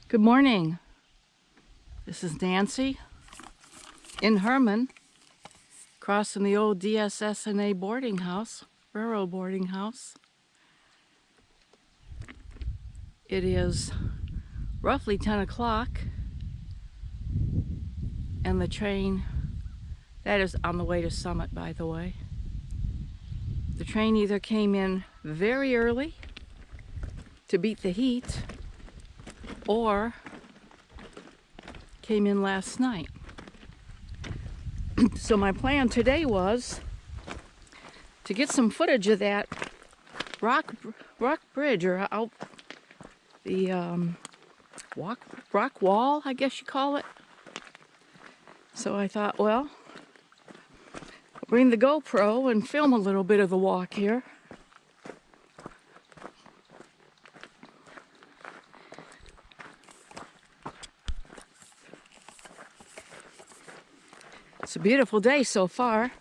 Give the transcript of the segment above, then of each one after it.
Good morning. This is Nancy in Herman, crossing the old DSS&A boarding house, railroad boarding house. It is roughly 10 o'clock, and the train, that is on the way to Summit, by the way. The train either came in very early to beat the heat, or came in last night. So my plan today was to get some footage of that rock bridge, or out the rock wall, I guess you call it. So I thought, well, bring the GoPro and film a little bit of the walk here. It's a beautiful day so far.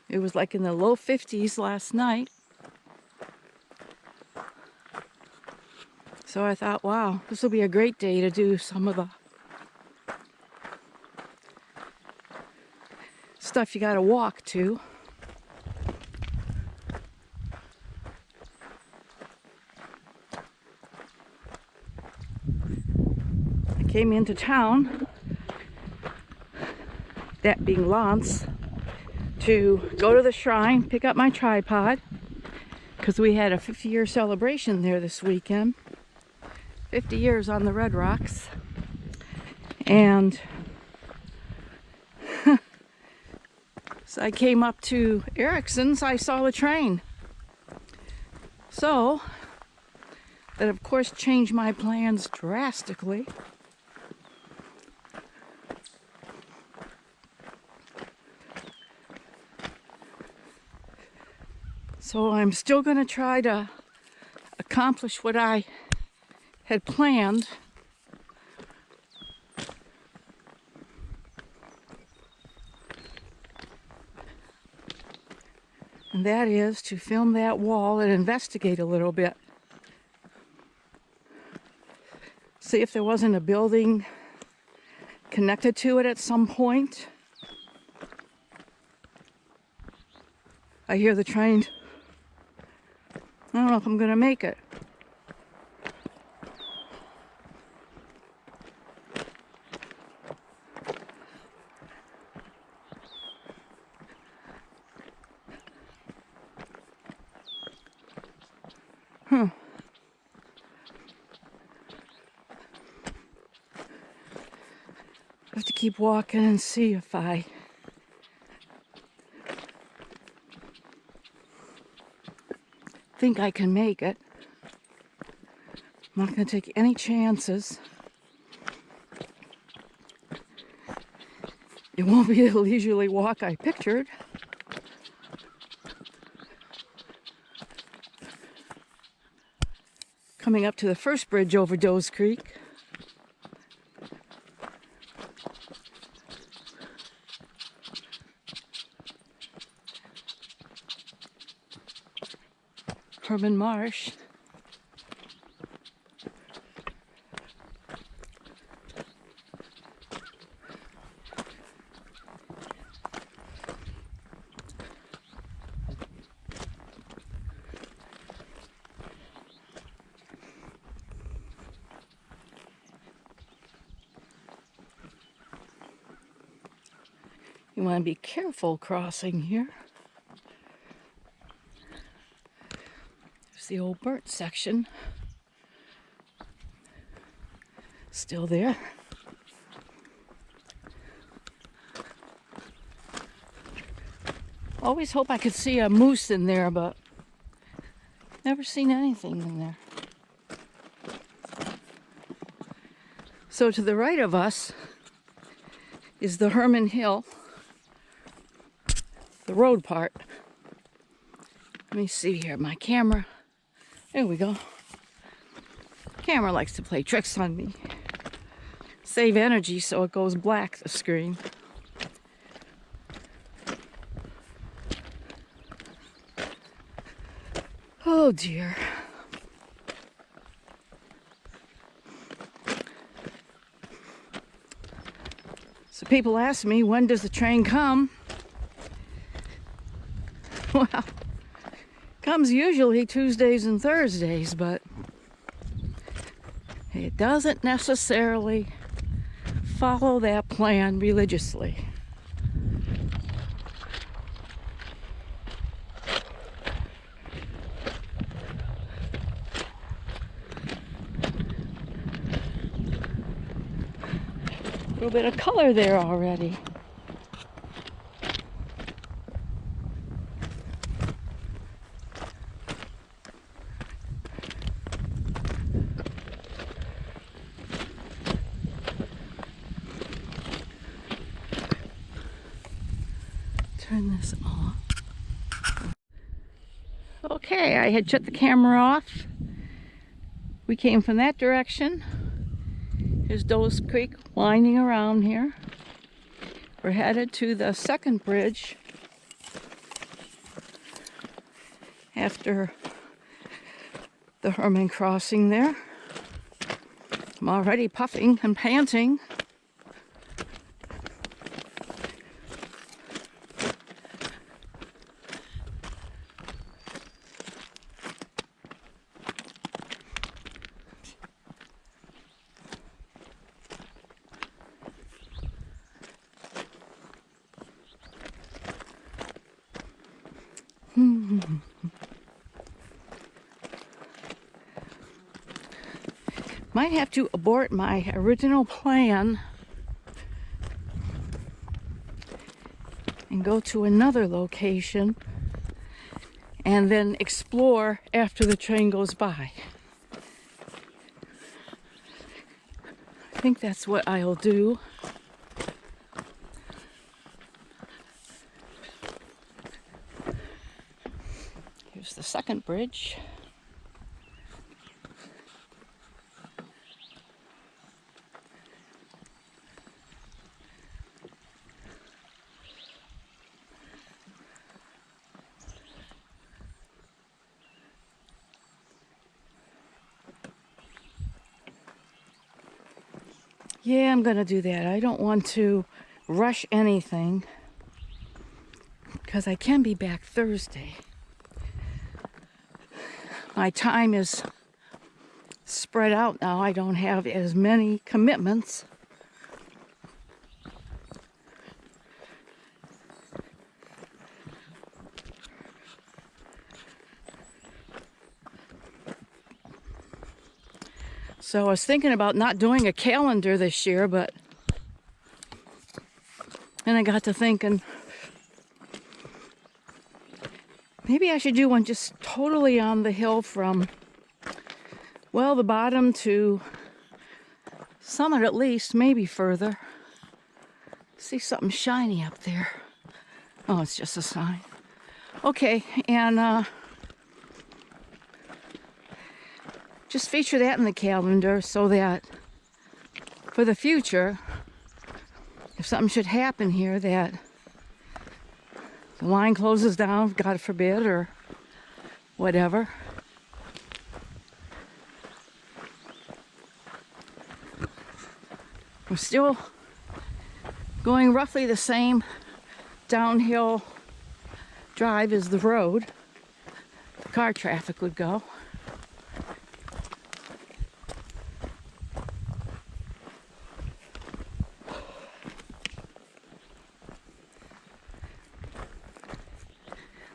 It was like in the low 50s last night. So I thought, wow, this will be a great day to do some of the stuff you gotta walk to. I came into town, that being Lance, to go to the shrine, pick up my tripod, because we had a 50-year celebration there this weekend. 50 years on the Red Rocks. And so I came up to Erickson's, I saw the train. So that of course changed my plans drastically. So I'm still going to try to accomplish what I had planned. And that is to film that wall and investigate a little bit. See if there wasn't a building connected to it at some point. I hear the train. I don't know if I'm going to make it. I have to keep walking and see if I think I can make it. I'm not going to take any chances. It won't be the leisurely walk I pictured. Coming up to the first bridge over Doe's Creek. Herman Marsh. You want to be careful crossing here. There's the old burnt section. Still there. Always hope I could see a moose in there, but never seen anything in there. So to the right of us is the Herman Hill, the road part. Let me see here, my camera. There we go. Camera likes to play tricks on me. Save energy so it goes black, the screen. Oh dear. So people ask me, when does the train come? Well, comes usually Tuesdays and Thursdays, but it doesn't necessarily follow that plan religiously. A little bit of color there already. Turn this on. Okay, I had shut the camera off. We came from that direction. Here's Doe's Creek winding around here. We're headed to the second bridge after the Herman crossing there. I'm already puffing and panting. Might have to abort my original plan and go to another location and then explore after the train goes by. I think that's what I'll do. Here's the second bridge. Yeah, I'm gonna do that. I don't want to rush anything because I can be back Thursday. My time is spread out now. I don't have as many commitments. So I was thinking about not doing a calendar this year, but then I got to thinking, maybe I should do one just totally on the hill from, well, the bottom to summit at least, maybe further. See something shiny up there. Oh, it's just a sign. Okay, and just feature that in the calendar so that for the future, if something should happen here, that the line closes down, God forbid, or whatever. We're still going roughly the same downhill drive as the road the car traffic would go.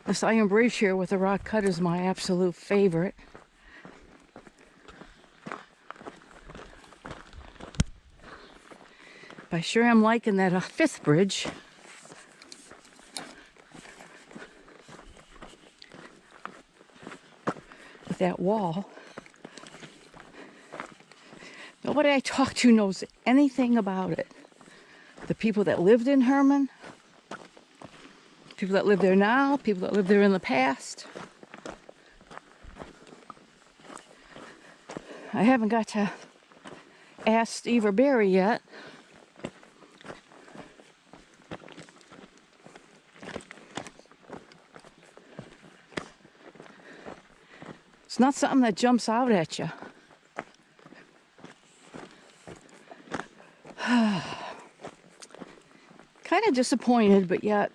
This iron bridge here with the rock cut is my absolute favorite. But I sure am liking that fifth bridge. With that wall. Nobody I talk to knows anything about it. The people that lived in Herman, people that live there now, people that lived there in the past. I haven't got to ask Steve or Barry yet. It's not something that jumps out at you. of disappointed, but yet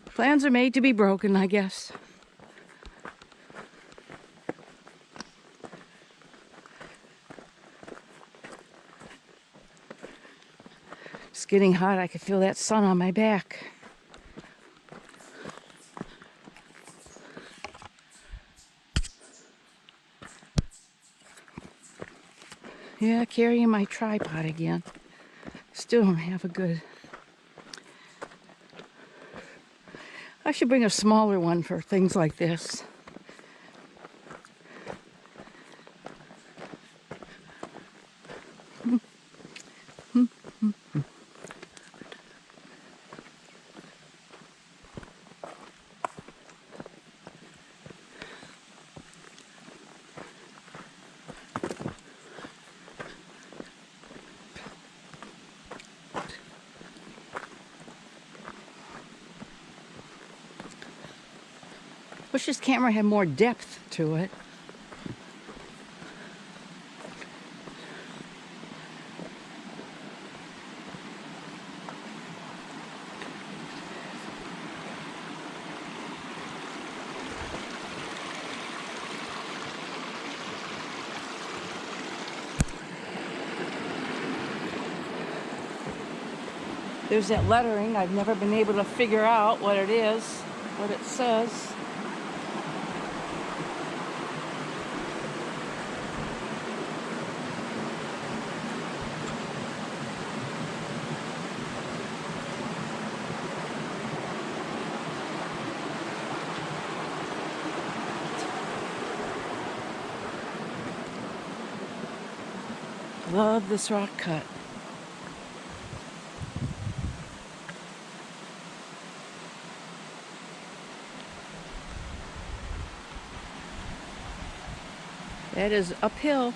plans are made to be broken, I guess. It's getting hot. I can feel that sun on my back. Yeah, carrying my tripod again. Still don't have a good... I should bring a smaller one for things like this. Wish this camera had more depth to it. There's that lettering. I've never been able to figure out what it is, what it says. Love this rock cut. That is uphill.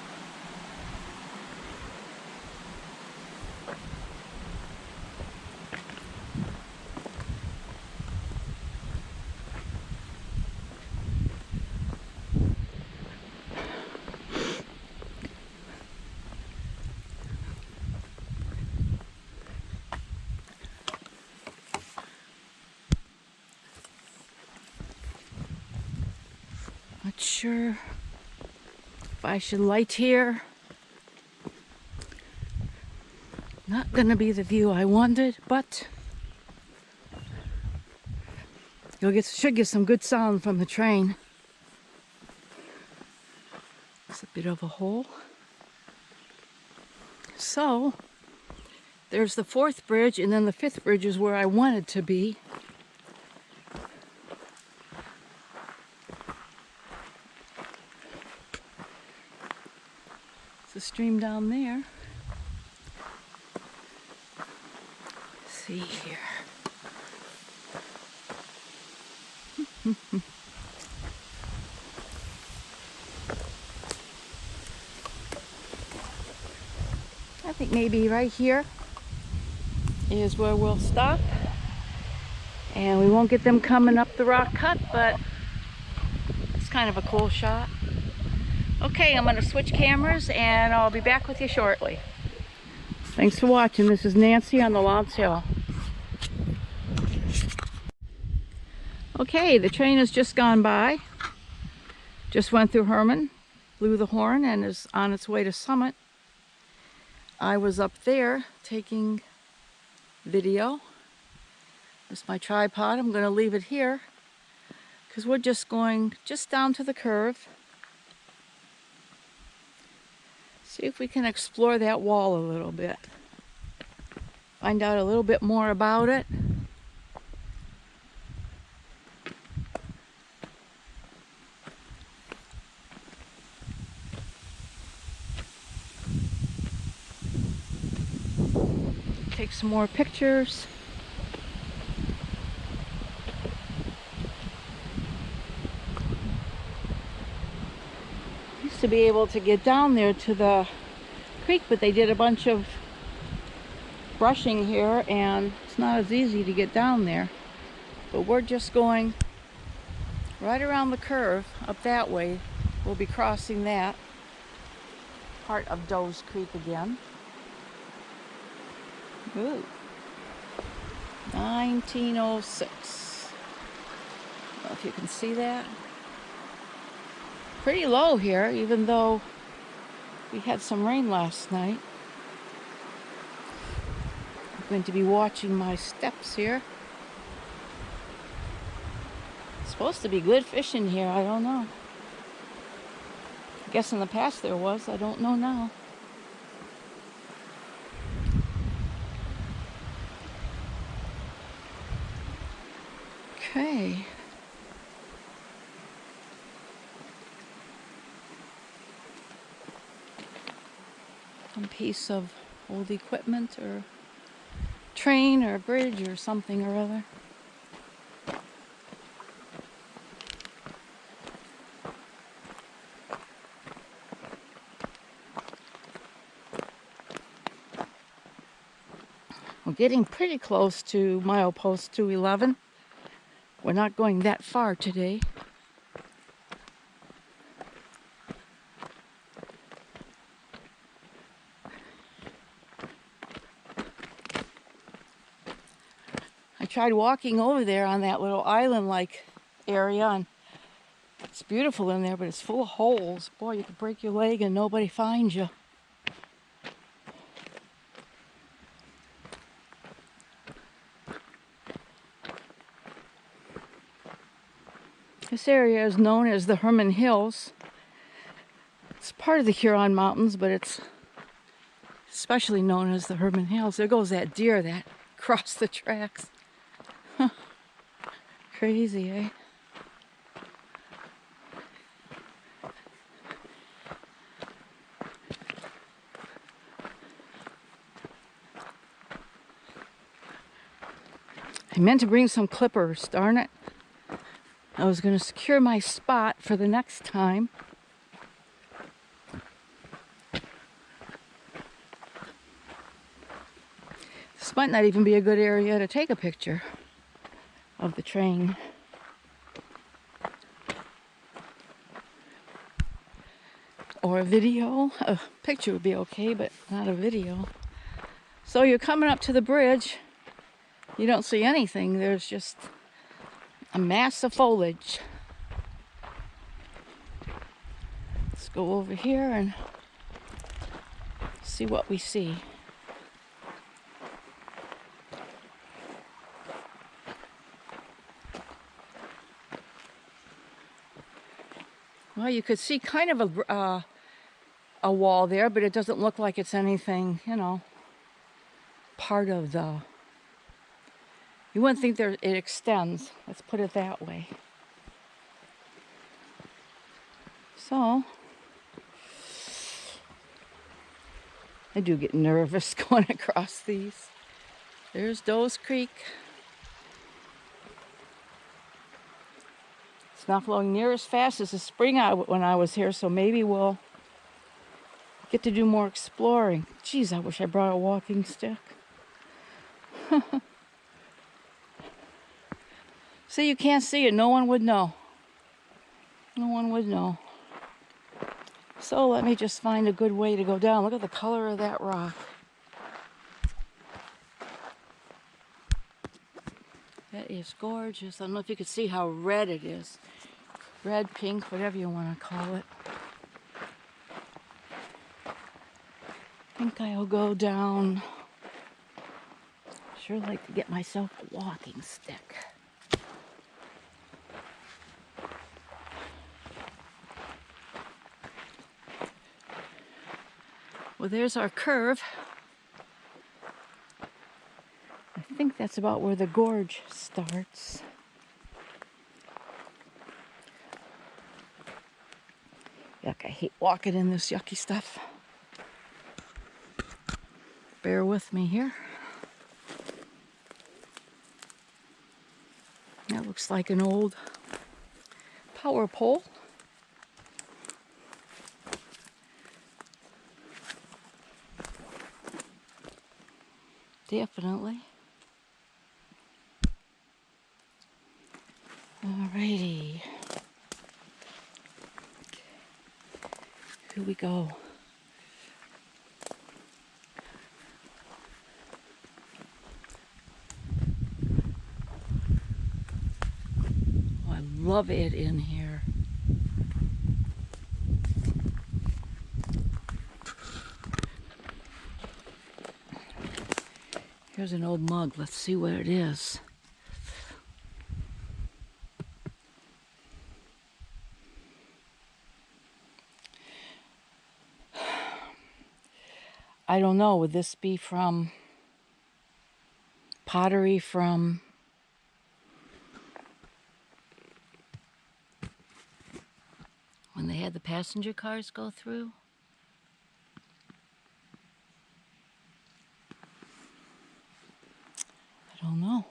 Not sure if I should light here. Not gonna be the view I wanted, but should get some good sound from the train. It's a bit of a hole. So there's the 4th bridge, and then the 5th bridge is where I wanted to be. The stream down there. Let's see here. I think maybe right here is where we'll stop. And we won't get them coming up the rock cut, but it's kind of a cool shot. Okay, I'm going to switch cameras and I'll be back with you shortly. Thanks for watching. This is Nancy on the Lounce Hill. Okay, the train has just gone by. Just went through Herman, blew the horn, and is on its way to Summit. I was up there taking video. This is my tripod. I'm going to leave it here because we're just going down to the curve. See if we can explore that wall a little bit. Find out a little bit more about it. Take some more pictures. Used to be able to get down there to the creek, but they did a bunch of brushing here and it's not as easy to get down there. But we're just going right around the curve up that way. We'll be crossing that part of Doe's Creek again. Ooh. 1906. I don't know if you can see that. Pretty low here, even though we had some rain last night. I'm going to be watching my steps here. It's supposed to be good fishing here, I don't know. I guess in the past there was, I don't know now. Okay. Some piece of old equipment or train or bridge or something or other. We're getting pretty close to milepost 211. We're not going that far today. I tried walking over there on that little island-like area, and it's beautiful in there, but it's full of holes. Boy, you could break your leg and nobody finds you. This area is known as the Herman Hills. It's part of the Huron Mountains, but it's especially known as the Herman Hills. There goes that deer that crossed the tracks. Huh. Crazy, eh? I meant to bring some clippers, darn it. I was going to secure my spot for the next time. This might not even be a good area to take a picture of the train. Or a video. A picture would be okay, but not a video. So you're coming up to the bridge. You don't see anything. There's just a mass of foliage. Let's go over here and see what we see. Well, you could see kind of a wall there, but it doesn't look like it's anything, you know, part of the... You wouldn't think it extends. Let's put it that way. So, I do get nervous going across these. There's Doe's Creek. It's not flowing near as fast as the spring when I was here, so maybe we'll get to do more exploring. Geez, I wish I brought a walking stick. See, you can't see it. No one would know. No one would know. So let me just find a good way to go down. Look at the color of that rock. That is gorgeous. I don't know if you can see how red it is. Red, pink, whatever you want to call it. I think I'll go down. Sure like to get myself a walking stick. Well, there's our curve. I think that's about where the gorge starts. Yuck, I hate walking in this yucky stuff. Bear with me here. That looks like an old power pole. Definitely. Alrighty. Here we go. love it in here. Here's an old mug. Let's see what it is. I don't know. Would this be from pottery from when they had the passenger cars go through? I don't know.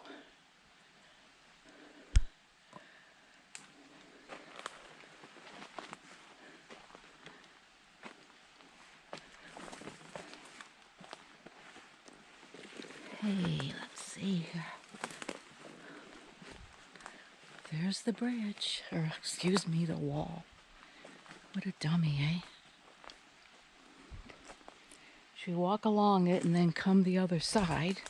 Hey, let's see here. There's the bridge, or excuse me, the wall. What a dummy, eh? Should we walk along it and then come the other side?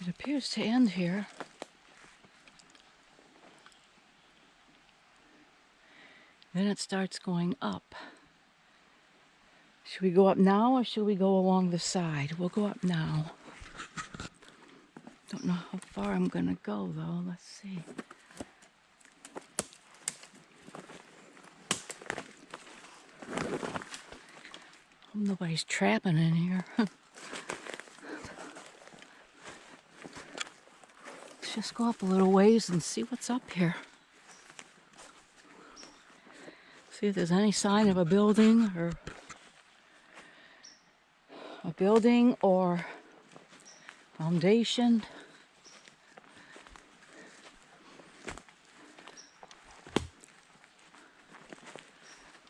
It appears to end here. Then it starts going up. Should we go up now or should we go along the side? We'll go up now. Don't know how far I'm gonna go though. Let's see. Hope nobody's trapping in here. Let's just go up a little ways and see what's up here. See if there's any sign of a building or foundation.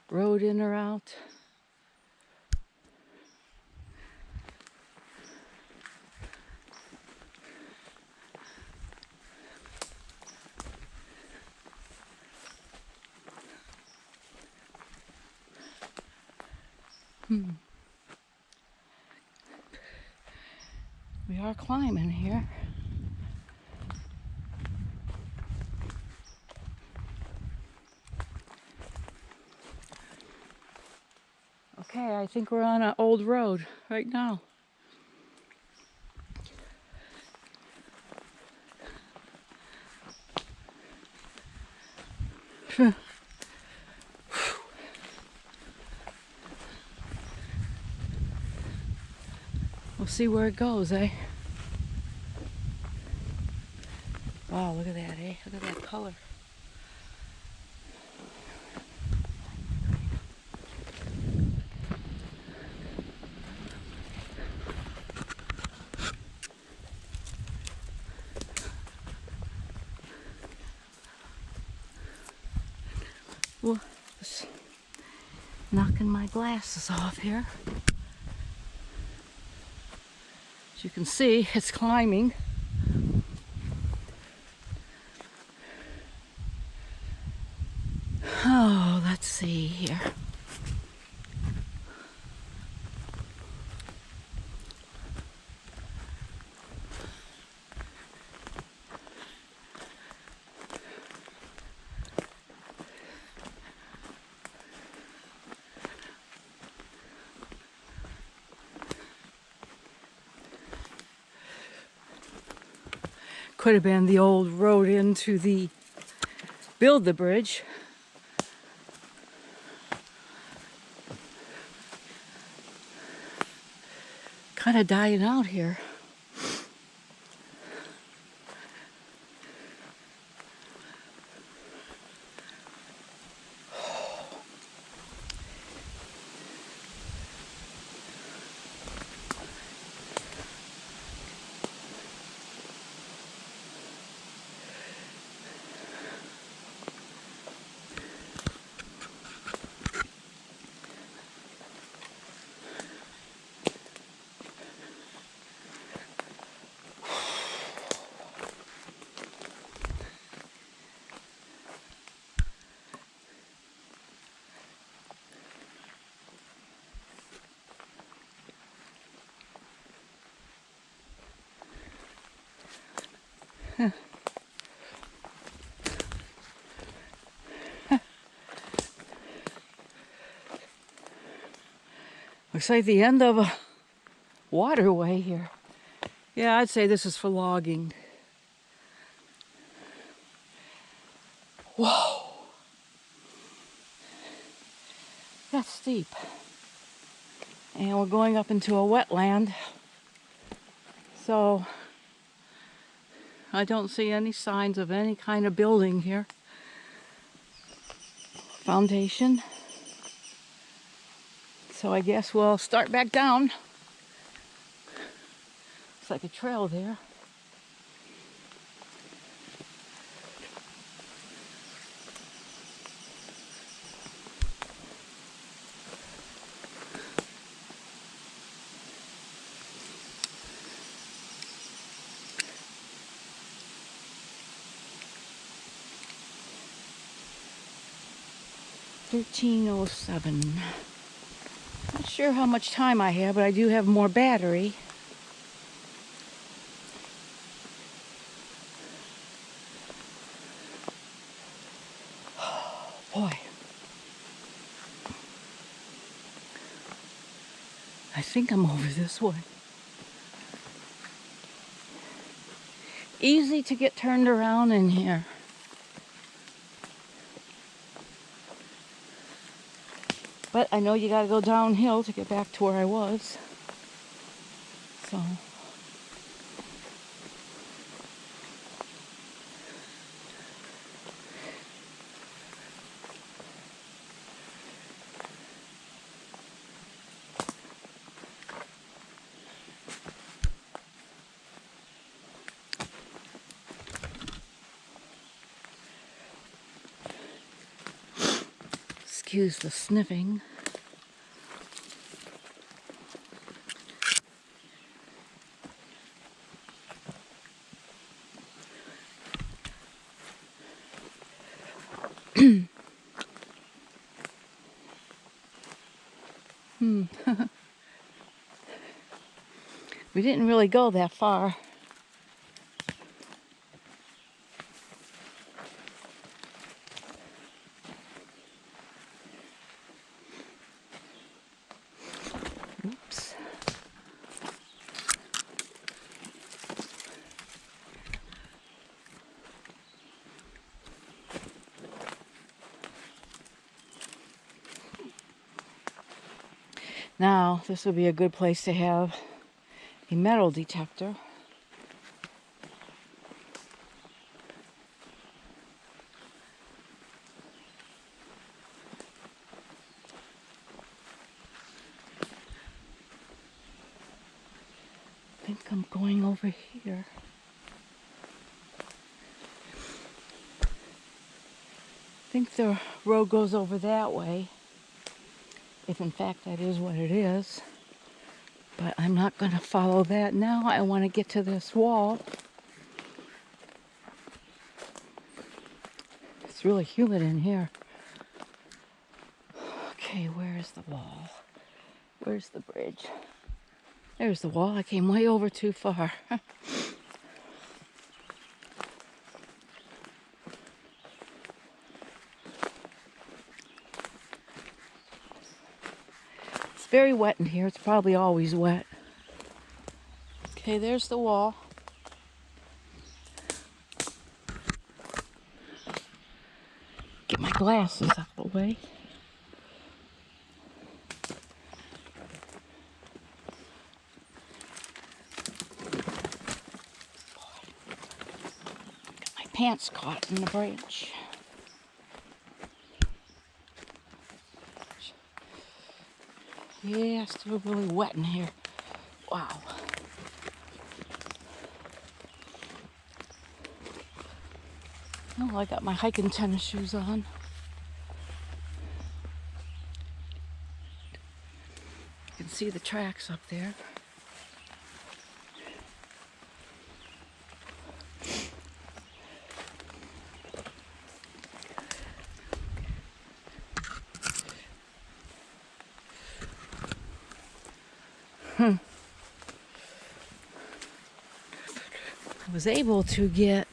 Road in or out. We are climbing here. Okay, I think we're on an old road right now. We'll see where it goes, eh? Wow, look at that, eh? Look at that color. Well, just knocking my glasses off here. As you can see, it's climbing. Oh, let's see here. Could have been the old road into the build the bridge. Kind of dying out here. Looks like the end of a waterway here. Yeah, I'd say this is for logging. Whoa. That's steep. And we're going up into a wetland. So I don't see any signs of any kind of building here. Foundation. So I guess we'll start back down. Looks like a trail there. $13.07. Not sure how much time I have, but I do have more battery. Boy. I think I'm over this way. Easy to get turned around in here. But I know you gotta go downhill to get back to where I was. So. Excuse the sniffing. We didn't really go that far. Oops. Now, this would be a good place to have a metal detector. I think I'm going over here. I think the road goes over that way, if in fact that is what it is. But I'm not going to follow that now. I want to get to this wall. It's really humid in here. Okay, where is the wall? Where's the bridge? There's the wall. I came way over too far. It's very wet in here. It's probably always wet. Okay, there's the wall. Get my glasses out of the way. Got my pants caught in the branch. Yeah, still really wet in here. Wow. Oh, I got my hiking tennis shoes on. You can see the tracks up there. was able to get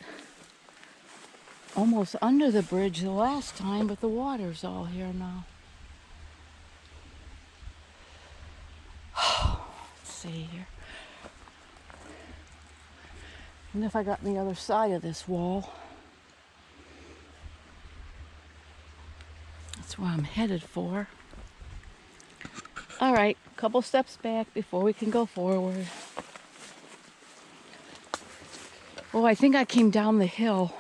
almost under the bridge the last time, but the water's all here now. Let's see here. And if I got on the other side of this wall, that's where I'm headed for. All right, a couple steps back before we can go forward. Oh, I think I came down the hill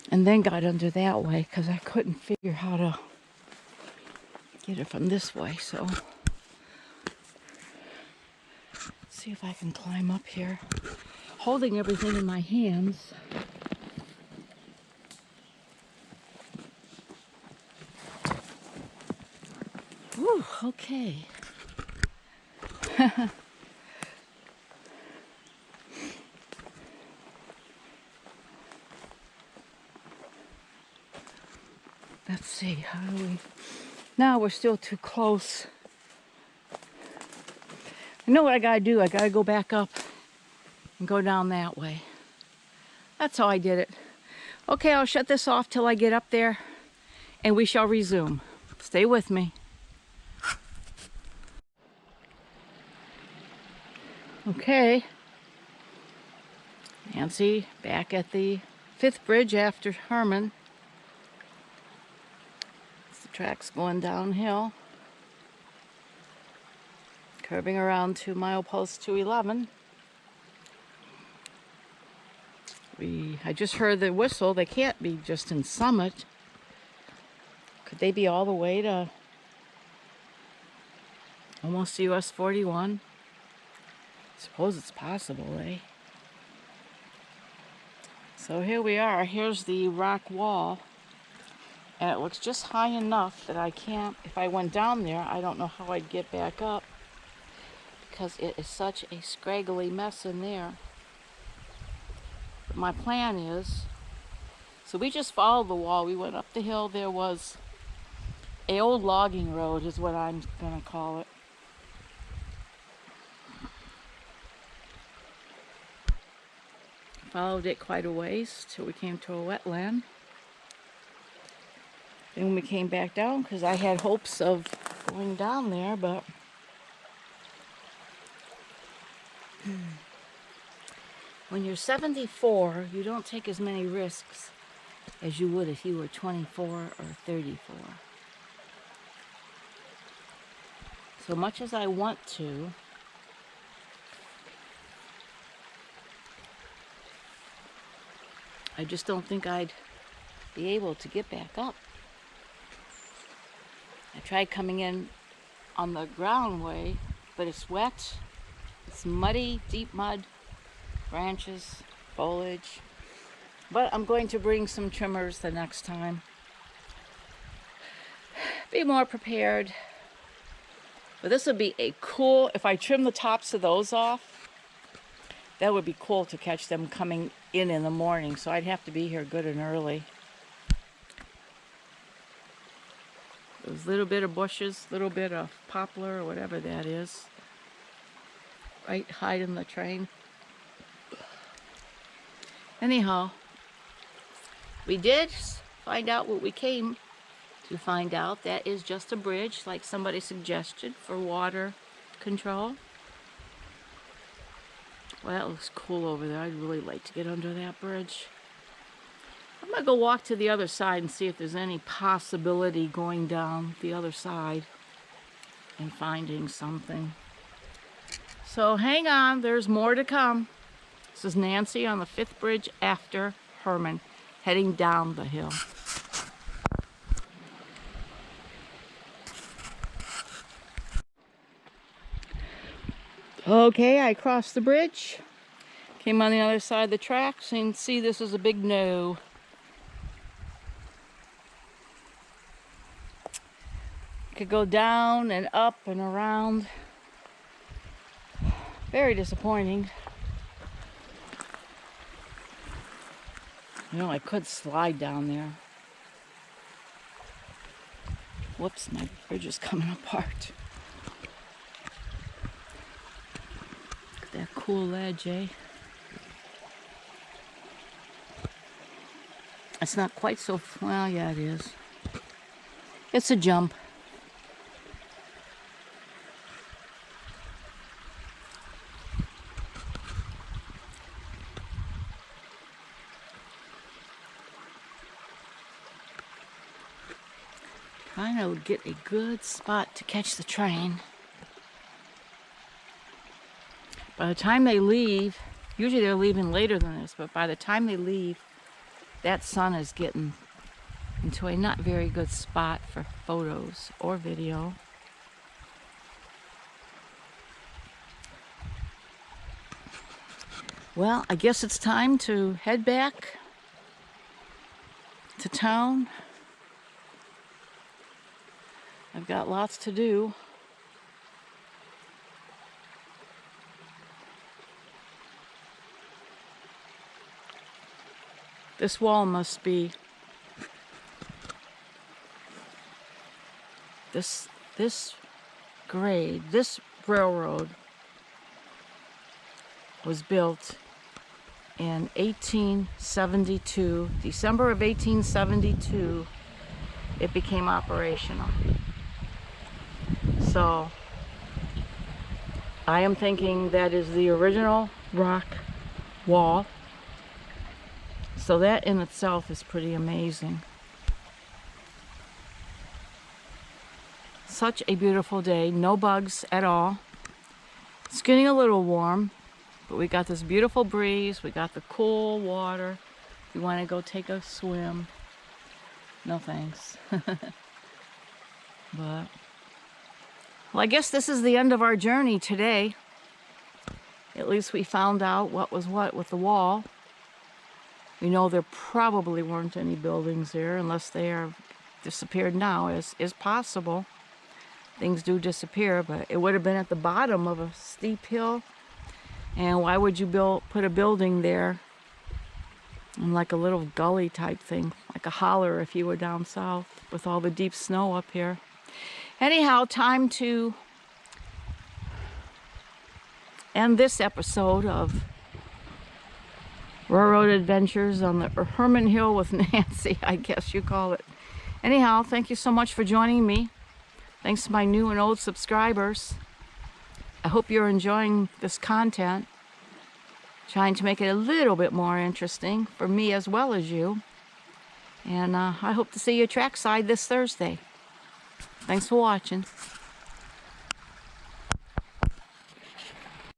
and then got under that way because I couldn't figure how to get it from this way. So let's see if I can climb up here, holding everything in my hands. Whew, okay. Let's see, how do we... Now we're still too close. I know what I gotta do. I gotta go back up and go down that way. That's how I did it. Okay, I'll shut this off till I get up there and we shall resume. Stay with me. Okay. Nancy back at the 5th bridge after Herman. The track's going downhill. Curving around to milepost 211. I just heard the whistle. They can't be just in Summit. Could they be all the way to almost US 41? Suppose it's possible, eh? So here we are. Here's the rock wall. And it looks just high enough that I can't, if I went down there, I don't know how I'd get back up. Because it is such a scraggly mess in there. But my plan is, so we just followed the wall. We went up the hill. There was an old logging road is what I'm going to call it. Followed it quite a ways till we came to a wetland. Then we came back down because I had hopes of going down there, but when you're 74, you don't take as many risks as you would if you were 24 or 34. So much as I want to, I just don't think I'd be able to get back up. I tried coming in on the ground way, but it's wet, it's muddy, deep mud, branches, foliage. But I'm going to bring some trimmers the next time. Be more prepared. But this would be a cool, if I trim the tops of those off, that would be cool to catch them coming in the morning. So I'd have to be here good and early. Those little bit of bushes, little bit of poplar or whatever that is, right hiding the train. Anyhow, we did find out what we came to find out. That is just a bridge, like somebody suggested, for water control. Well, that looks cool over there. I'd really like to get under that bridge. I'm going to go walk to the other side and see if there's any possibility going down the other side and finding something. So hang on, there's more to come. This is Nancy on the 5th bridge after Herman, heading down the hill. Okay, I crossed the bridge, came on the other side of the tracks, and see this is a big no. Could go down and up and around. Very disappointing. You know, I could slide down there. Whoops, my bridge is coming apart. Look at that cool ledge, eh? It's not quite so, well, yeah, it is. It's a jump. Trying to get a good spot to catch the train. By the time they leave, usually they're leaving later than this, but by the time they leave, that sun is getting into a not very good spot for photos or video. Well, I guess it's time to head back to town. I've got lots to do. This wall must be this grade. This railroad was built in 1872. December of 1872, it became operational. So I am thinking that is the original rock wall. So that in itself is pretty amazing. Such a beautiful day, no bugs at all. It's getting a little warm, but we got this beautiful breeze, we got the cool water. If you want to go take a swim, no thanks. But well, I guess this is the end of our journey today. At least we found out what was what with the wall. We know there probably weren't any buildings there unless they are disappeared now, as is possible. Things do disappear, but it would have been at the bottom of a steep hill. And why would you put a building there in like a little gully type thing, like a holler if you were down south with all the deep snow up here? Anyhow, time to end this episode of Railroad Adventures on the Herman Hill with Nancy, I guess you call it. Anyhow, thank you so much for joining me. Thanks to my new and old subscribers. I hope you're enjoying this content. Trying to make it a little bit more interesting for me as well as you. And I hope to see you trackside this Thursday. Thanks for watching.